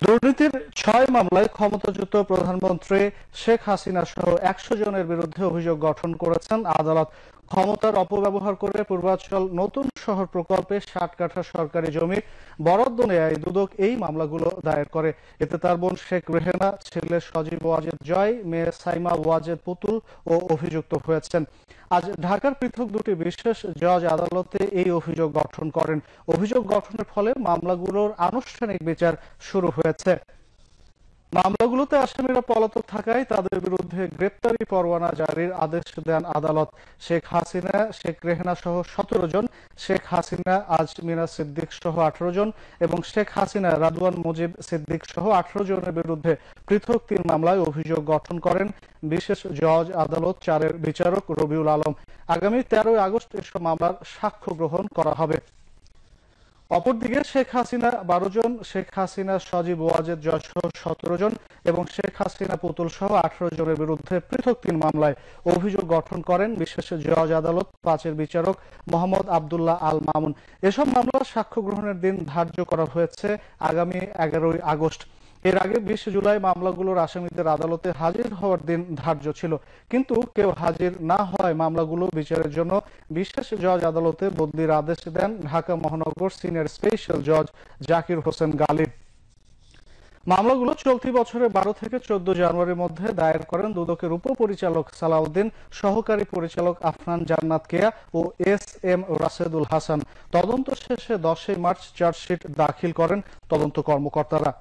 দুর্নীতির ৬ মামলায় ক্ষমতাচ্যুত প্রধানমন্ত্রী শেখ হাসিনা সহ ১০০ জনের বিরুদ্ধে অভিযোগ গঠন করেছেন আদালত। ক্ষমতার অপব্যবহার করে পূর্বাঞ্চল নতুন শহর প্রকল্পে ৬০ কাঠা সরকারি জমি বরাদ্দ নেয়ায় দুদক এই মামলাগুলো দায়ের করে। এতে তার বোন শেখ রেহেনা, ছেলে সজীব ওয়াজেদ জয়, মেয়ে সাইমা ওয়াজেদ পুতুল ও অভিযুক্ত হয়েছেন। আজ ঢাকার পৃথক দুটি বিশেষ জজ আদালতে এই অভিযোগ গঠন করেন। অভিযোগ গঠনের ফলে মামলাগুলোর আনুষ্ঠানিক বিচার শুরু হয়েছে। মামলাগুলোতে আসামিরা পলাতক থাকায় তাদের বিরুদ্ধে গ্রেপ্তারি পরোয়ানা জারির আদেশ দেন আদালত। শেখ হাসিনা, শেখ রেহেনা সহ ১৭ জন, শেখ হাসিনা আজমিনা সিদ্দিক সহ ১৮ জন এবং শেখ হাসিনা রাদওয়ান মুজিব সিদ্দিক সহ ১৮ জনের বিরুদ্ধে পৃথক ৩ মামলায় অভিযোগ গঠন করেন বিশেষ জজ আদালত ৪-এর বিচারক রবিউল আলম। আগামী ১৩ আগস্ট এসব মামলার সাক্ষ্য গ্রহণ করা হবে। অপরদিকে শেখ হাসিনা ১২ জন, শেখ হাসিনা সজীব ওয়াজেদ জয় সহ ১৭ জন এবং শেখ হাসিনা পুতুল সহ ১৮ জনের বিরুদ্ধে পৃথক ৩ মামলায় অভিযোগ গঠন করেন বিশেষ জজ আদালত ৫-এর বিচারক মোহাম্মদ আবদুল্লাহ আল মামুন। এসব মামলার সাক্ষ্য গ্রহণের দিন ধার্য করা হয়েছে আগামী ১১ আগস্ট। এর আগে ২০ জুলাই মামলাগুলোর আসামিদের আদালতে হাজির হওয়ার দিন ধার্য ছিল, কিন্তু কেউ হাজির না হওয়ায় মামলাগুলো বিচারের জন্য বিশেষ জজ আদালতে বদলির আদেশ দেন ঢাকা মহানগর সিনিয়র স্পেশাল জজ জাকির হোসেন গালিব। মামলাগুলো চলতি বছরের ১২ থেকে ১৪ জানুয়ারির মধ্যে দায়ের করেন দুদকের উপপরিচালক সালাউদ্দিন, সহকারী পরিচালক আফনান জান্নাত কেয়া ও এস.এম. রাশেদুল হাসান। তদন্ত শেষে ১০ মার্চ চার্জশিট দাখিল করেন তদন্ত কর্মকর্তারা।